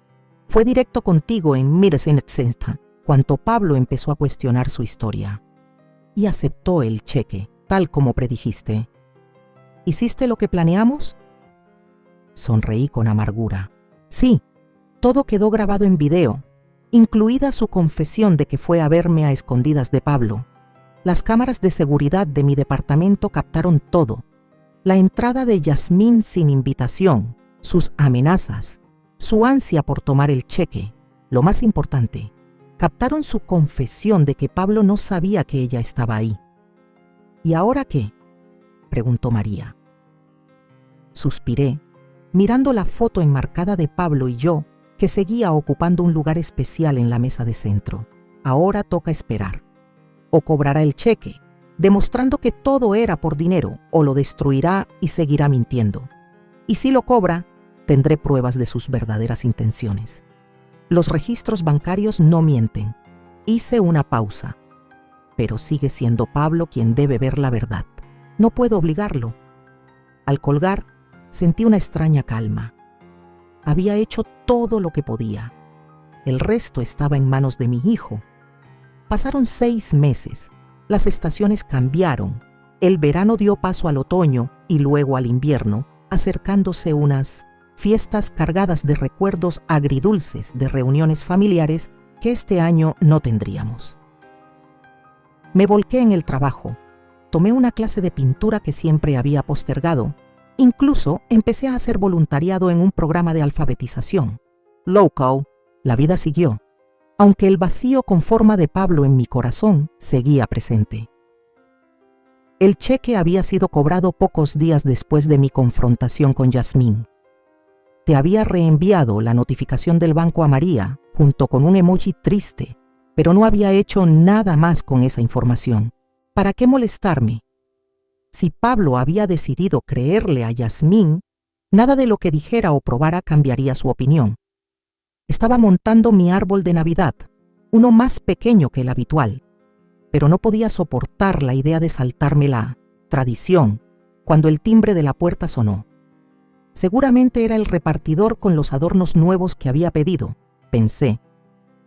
Fue directo contigo en Middelsendsesta, cuando Pablo empezó a cuestionar su historia. Y aceptó el cheque, tal como predijiste. ¿Hiciste lo que planeamos? Sonreí con amargura. Sí, todo quedó grabado en video, incluida su confesión de que fue a verme a escondidas de Pablo. Las cámaras de seguridad de mi departamento captaron todo. La entrada de Yasmín sin invitación, sus amenazas, su ansia por tomar el cheque. Lo más importante, captaron su confesión de que Pablo no sabía que ella estaba ahí. ¿Y ahora qué?, preguntó María. Suspiré, mirando la foto enmarcada de Pablo y yo, que seguía ocupando un lugar especial en la mesa de centro. Ahora toca esperar. O cobrará el cheque, demostrando que todo era por dinero, o lo destruirá y seguirá mintiendo. Y si lo cobra, tendré pruebas de sus verdaderas intenciones. Los registros bancarios no mienten. Hice una pausa. Pero sigue siendo Pablo quien debe ver la verdad. No puedo obligarlo. Al colgar, sentí una extraña calma. Había hecho todo lo que podía. El resto estaba en manos de mi hijo. Pasaron 6 meses. Las estaciones cambiaron. El verano dio paso al otoño y luego al invierno, acercándose unas fiestas cargadas de recuerdos agridulces de reuniones familiares que este año no tendríamos. Me volqué en el trabajo. Tomé una clase de pintura que siempre había postergado. Incluso empecé a hacer voluntariado en un programa de alfabetización. Local, la vida siguió, aunque el vacío con forma de Pablo en mi corazón seguía presente. El cheque había sido cobrado pocos días después de mi confrontación con Yasmín. Te había reenviado la notificación del banco a María, junto con un emoji triste, pero no había hecho nada más con esa información. ¿Para qué molestarme? Si Pablo había decidido creerle a Yasmín, nada de lo que dijera o probara cambiaría su opinión. Estaba montando mi árbol de Navidad, uno más pequeño que el habitual, pero no podía soportar la idea de saltarme la tradición cuando el timbre de la puerta sonó. Seguramente era el repartidor con los adornos nuevos que había pedido, pensé,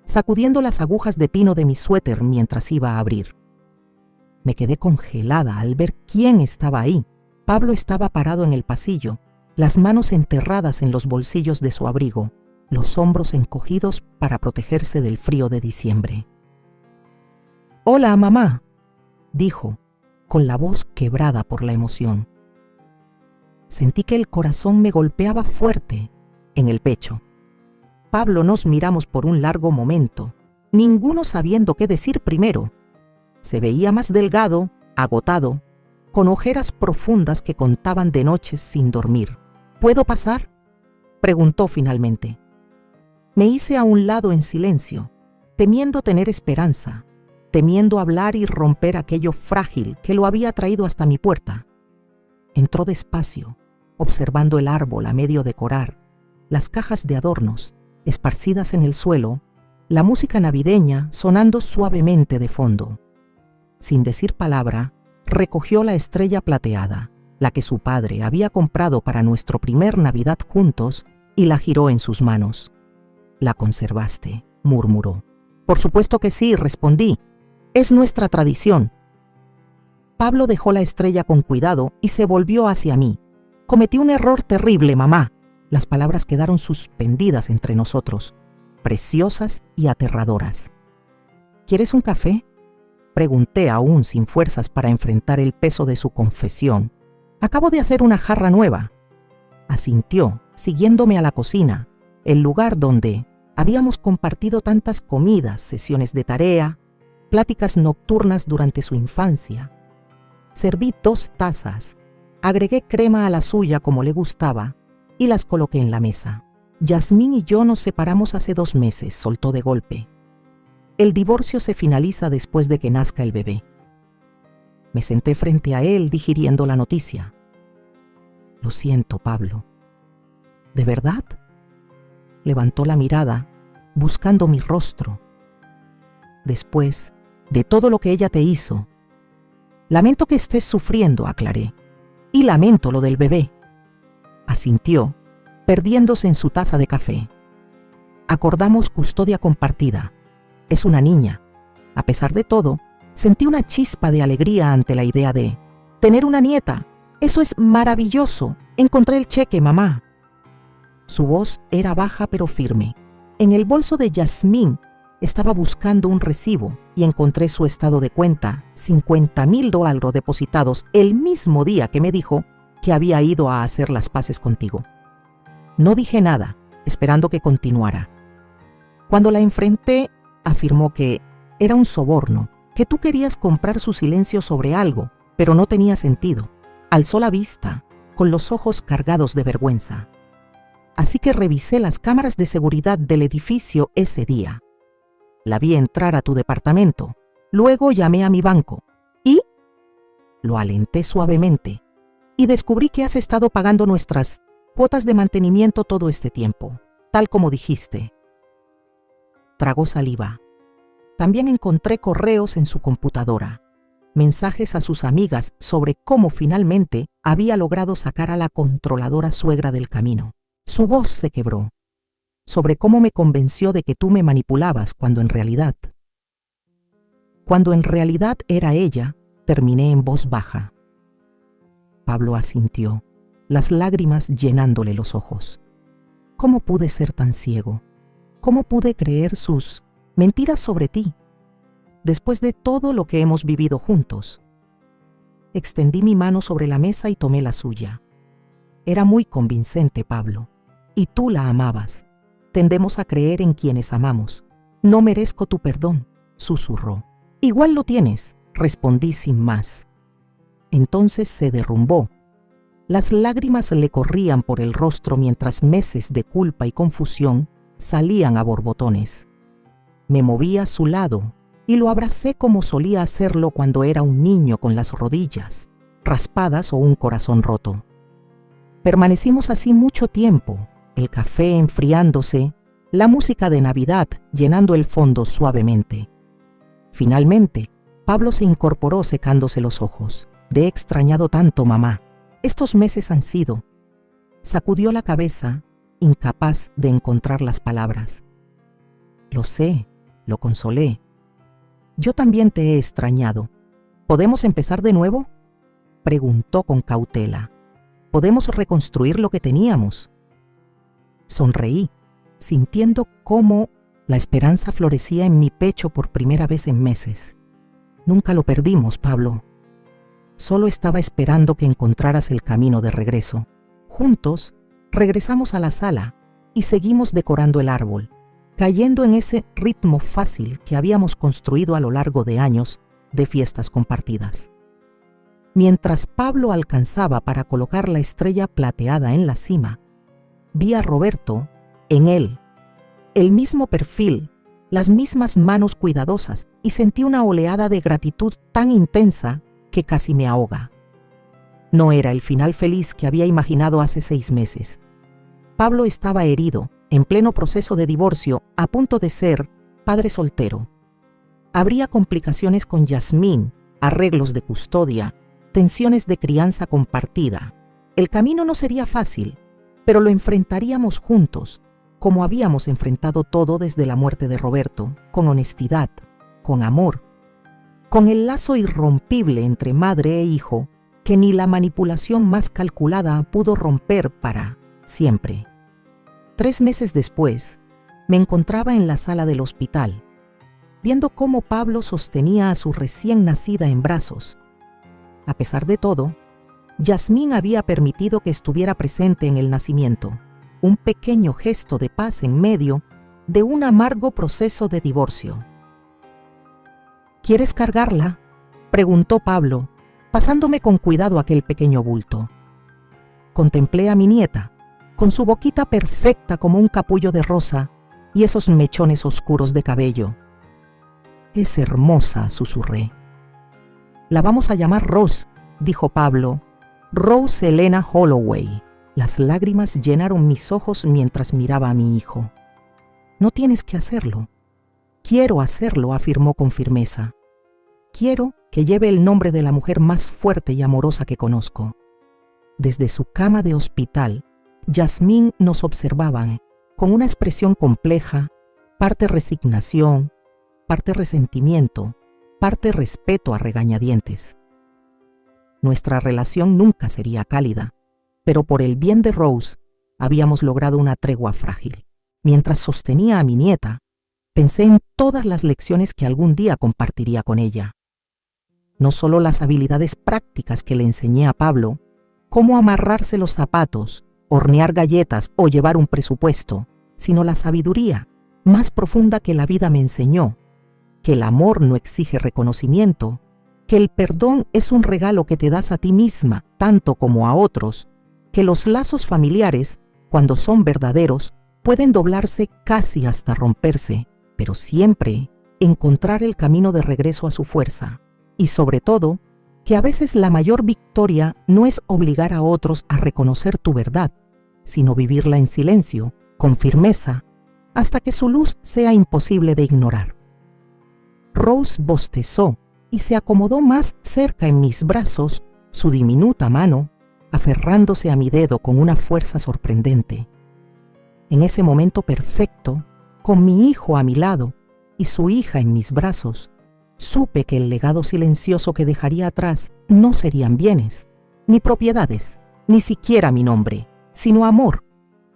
sacudiendo las agujas de pino de mi suéter mientras iba a abrir. Me quedé congelada al ver quién estaba ahí. Pablo estaba parado en el pasillo, las manos enterradas en los bolsillos de su abrigo, los hombros encogidos para protegerse del frío de diciembre. «Hola, mamá», dijo, con la voz quebrada por la emoción. Sentí que el corazón me golpeaba fuerte en el pecho. Pablo nos miramos por un largo momento, ninguno sabiendo qué decir primero. Se veía más delgado, agotado, con ojeras profundas que contaban de noches sin dormir. «¿Puedo pasar?», preguntó finalmente. Me hice a un lado en silencio, temiendo tener esperanza, temiendo hablar y romper aquello frágil que lo había traído hasta mi puerta. Entró despacio, observando el árbol a medio decorar, las cajas de adornos esparcidas en el suelo, la música navideña sonando suavemente de fondo. Sin decir palabra, recogió la estrella plateada, la que su padre había comprado para nuestro primer Navidad juntos, y la giró en sus manos. «¿La conservaste?», murmuró. «Por supuesto que sí», respondí. «Es nuestra tradición». Pablo dejó la estrella con cuidado y se volvió hacia mí. «Cometí un error terrible, mamá». Las palabras quedaron suspendidas entre nosotros, preciosas y aterradoras. «¿Quieres un café?», pregunté aún sin fuerzas para enfrentar el peso de su confesión. «Acabo de hacer una jarra nueva». Asintió, siguiéndome a la cocina, el lugar donde habíamos compartido tantas comidas, sesiones de tarea, pláticas nocturnas durante su infancia. Serví 2 tazas, agregué crema a la suya como le gustaba y las coloqué en la mesa. «Yasmín y yo nos separamos hace 2 meses», soltó de golpe. «El divorcio se finaliza después de que nazca el bebé». Me senté frente a él digiriendo la noticia. «Lo siento, Pablo». «¿De verdad?». Levantó la mirada, buscando mi rostro. «Después de todo lo que ella te hizo, lamento que estés sufriendo», aclaré. «Y lamento lo del bebé». Asintió, perdiéndose en su taza de café. «Acordamos custodia compartida. Es una niña». A pesar de todo, sentí una chispa de alegría ante la idea de tener una nieta. «Eso es maravilloso. Encontré el cheque, mamá». Su voz era baja pero firme. En el bolso de Yasmín estaba buscando un recibo y encontré su estado de cuenta, $50,000 depositados el mismo día que me dijo que había ido a hacer las paces contigo. No dije nada, esperando que continuara. Cuando la enfrenté, afirmó que era un soborno, que tú querías comprar su silencio sobre algo, pero no tenía sentido. Alzó la vista, con los ojos cargados de vergüenza. Así que revisé las cámaras de seguridad del edificio ese día. La vi entrar a tu departamento. Luego llamé a mi banco. ¿Y? Lo alenté suavemente. Y descubrí que has estado pagando nuestras cuotas de mantenimiento todo este tiempo, tal como dijiste. Tragó saliva. También encontré correos en su computadora, mensajes a sus amigas sobre cómo finalmente había logrado sacar a la controladora suegra del camino. Su voz se quebró, sobre cómo me convenció de que tú me manipulabas cuando en realidad era ella, terminé en voz baja. Pablo asintió, las lágrimas llenándole los ojos. ¿Cómo pude ser tan ciego? ¿Cómo pude creer sus mentiras sobre ti, después de todo lo que hemos vivido juntos? Extendí mi mano sobre la mesa y tomé la suya. Era muy convincente, Pablo. Y tú la amabas. Tendemos a creer en quienes amamos. «No merezco tu perdón», susurró. «Igual lo tienes», respondí sin más. Entonces se derrumbó. Las lágrimas le corrían por el rostro mientras meses de culpa y confusión salían a borbotones. Me moví a su lado y lo abracé como solía hacerlo cuando era un niño con las rodillas raspadas o un corazón roto. Permanecimos así mucho tiempo, el café enfriándose, la música de Navidad llenando el fondo suavemente. Finalmente, Pablo se incorporó secándose los ojos. «Te he extrañado tanto, mamá. Estos meses han sido». Sacudió la cabeza, incapaz de encontrar las palabras. «Lo sé», lo consolé. «Yo también te he extrañado. ¿Podemos empezar de nuevo?», preguntó con cautela. «¿Podemos reconstruir lo que teníamos?». Sonreí, sintiendo cómo la esperanza florecía en mi pecho por primera vez en meses. «Nunca lo perdimos, Pablo. Solo estaba esperando que encontraras el camino de regreso». Juntos, regresamos a la sala y seguimos decorando el árbol, cayendo en ese ritmo fácil que habíamos construido a lo largo de años de fiestas compartidas. Mientras Pablo alcanzaba para colocar la estrella plateada en la cima, vi a Roberto en él, el mismo perfil, las mismas manos cuidadosas, y sentí una oleada de gratitud tan intensa que casi me ahoga. No era el final feliz que había imaginado hace 6 meses. Pablo estaba herido, en pleno proceso de divorcio, a punto de ser padre soltero. Habría complicaciones con Yasmín, arreglos de custodia, tensiones de crianza compartida. El camino no sería fácil, pero lo enfrentaríamos juntos, como habíamos enfrentado todo desde la muerte de Roberto, con honestidad, con amor, con el lazo irrompible entre madre e hijo que ni la manipulación más calculada pudo romper para siempre. 3 meses después, me encontraba en la sala del hospital, viendo cómo Pablo sostenía a su recién nacida en brazos. A pesar de todo, Yasmín había permitido que estuviera presente en el nacimiento, un pequeño gesto de paz en medio de un amargo proceso de divorcio. «¿Quieres cargarla?», preguntó Pablo, pasándome con cuidado aquel pequeño bulto. Contemplé a mi nieta, con su boquita perfecta como un capullo de rosa y esos mechones oscuros de cabello. «Es hermosa», susurré. «La vamos a llamar Rose», dijo Pablo. «Rose Elena Holloway». Las lágrimas llenaron mis ojos mientras miraba a mi hijo. «No tienes que hacerlo». «Quiero hacerlo», afirmó con firmeza. «Quiero que lleve el nombre de la mujer más fuerte y amorosa que conozco». Desde su cama de hospital, Yasmín nos observaban con una expresión compleja, parte resignación, parte resentimiento, parte respeto a regañadientes. Nuestra relación nunca sería cálida, pero por el bien de Rose habíamos logrado una tregua frágil. Mientras sostenía a mi nieta, pensé en todas las lecciones que algún día compartiría con ella. No solo las habilidades prácticas que le enseñé a Pablo, cómo amarrarse los zapatos, hornear galletas o llevar un presupuesto, sino la sabiduría más profunda que la vida me enseñó, que el amor no exige reconocimiento, que el perdón es un regalo que te das a ti misma tanto como a otros, que los lazos familiares, cuando son verdaderos, pueden doblarse casi hasta romperse, pero siempre encontrar el camino de regreso a su fuerza, y sobre todo, que a veces la mayor victoria no es obligar a otros a reconocer tu verdad, sino vivirla en silencio, con firmeza, hasta que su luz sea imposible de ignorar. Rose bostezó y se acomodó más cerca en mis brazos, su diminuta mano, aferrándose a mi dedo con una fuerza sorprendente. En ese momento perfecto, con mi hijo a mi lado y su hija en mis brazos, supe que el legado silencioso que dejaría atrás no serían bienes, ni propiedades, ni siquiera mi nombre, sino amor,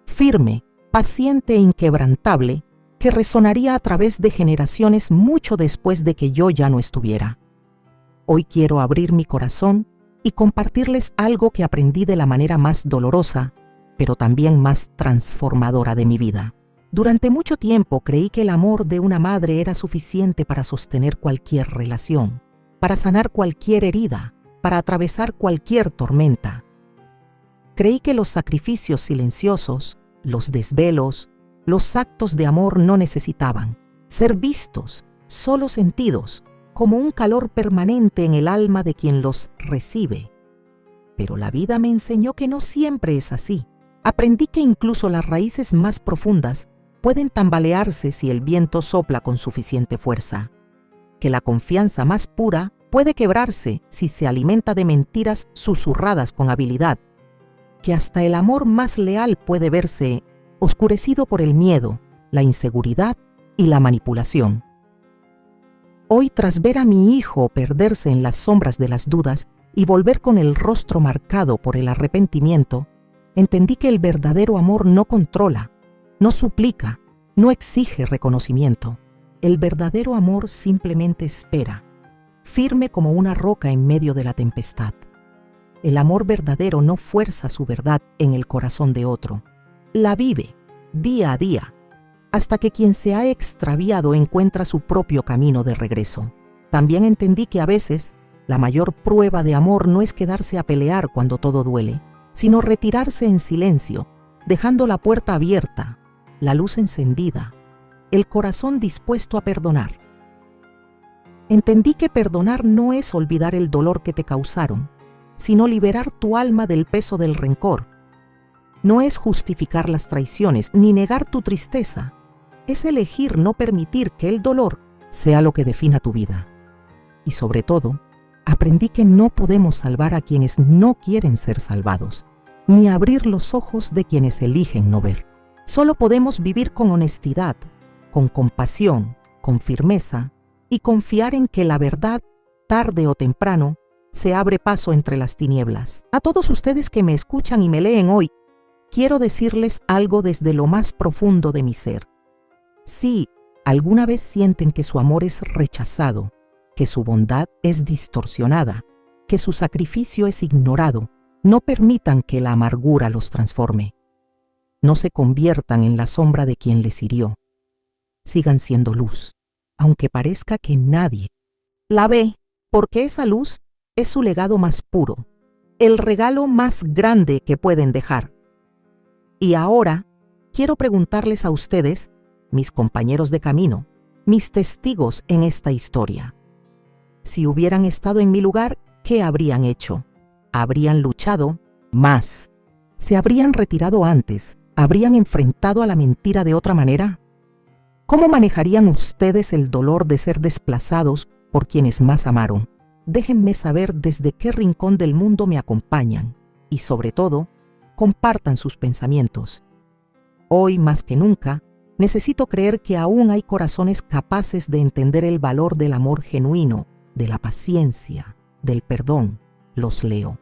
firme, paciente e inquebrantable, que resonaría a través de generaciones mucho después de que yo ya no estuviera. Hoy quiero abrir mi corazón y compartirles algo que aprendí de la manera más dolorosa, pero también más transformadora de mi vida. Durante mucho tiempo creí que el amor de una madre era suficiente para sostener cualquier relación, para sanar cualquier herida, para atravesar cualquier tormenta. Creí que los sacrificios silenciosos, los desvelos, los actos de amor no necesitaban ser vistos, solo sentidos, como un calor permanente en el alma de quien los recibe. Pero la vida me enseñó que no siempre es así. Aprendí que incluso las raíces más profundas pueden tambalearse si el viento sopla con suficiente fuerza, que la confianza más pura puede quebrarse si se alimenta de mentiras susurradas con habilidad, que hasta el amor más leal puede verse oscurecido por el miedo, la inseguridad y la manipulación. Hoy, tras ver a mi hijo perderse en las sombras de las dudas y volver con el rostro marcado por el arrepentimiento, entendí que el verdadero amor no controla, no suplica, no exige reconocimiento. El verdadero amor simplemente espera, firme como una roca en medio de la tempestad. El amor verdadero no fuerza su verdad en el corazón de otro. La vive, día a día, hasta que quien se ha extraviado encuentra su propio camino de regreso. También entendí que a veces la mayor prueba de amor no es quedarse a pelear cuando todo duele, sino retirarse en silencio, dejando la puerta abierta, la luz encendida, el corazón dispuesto a perdonar. Entendí que perdonar no es olvidar el dolor que te causaron, sino liberar tu alma del peso del rencor. No es justificar las traiciones ni negar tu tristeza, es elegir no permitir que el dolor sea lo que defina tu vida. Y sobre todo, aprendí que no podemos salvar a quienes no quieren ser salvados, ni abrir los ojos de quienes eligen no ver. Solo podemos vivir con honestidad, con compasión, con firmeza y confiar en que la verdad, tarde o temprano, se abre paso entre las tinieblas. A todos ustedes que me escuchan y me leen hoy, quiero decirles algo desde lo más profundo de mi ser. Si alguna vez sienten que su amor es rechazado, que su bondad es distorsionada, que su sacrificio es ignorado, no permitan que la amargura los transforme. No se conviertan en la sombra de quien les hirió. Sigan siendo luz, aunque parezca que nadie la ve, porque esa luz es su legado más puro, el regalo más grande que pueden dejar. Y ahora quiero preguntarles a ustedes, mis compañeros de camino, mis testigos en esta historia. Si hubieran estado en mi lugar, ¿qué habrían hecho? ¿Habrían luchado más? ¿Se habrían retirado antes? ¿Habrían enfrentado a la mentira de otra manera? ¿Cómo manejarían ustedes el dolor de ser desplazados por quienes más amaron? Déjenme saber desde qué rincón del mundo me acompañan y, sobre todo, compartan sus pensamientos. Hoy, más que nunca, necesito creer que aún hay corazones capaces de entender el valor del amor genuino, de la paciencia, del perdón. Los leo.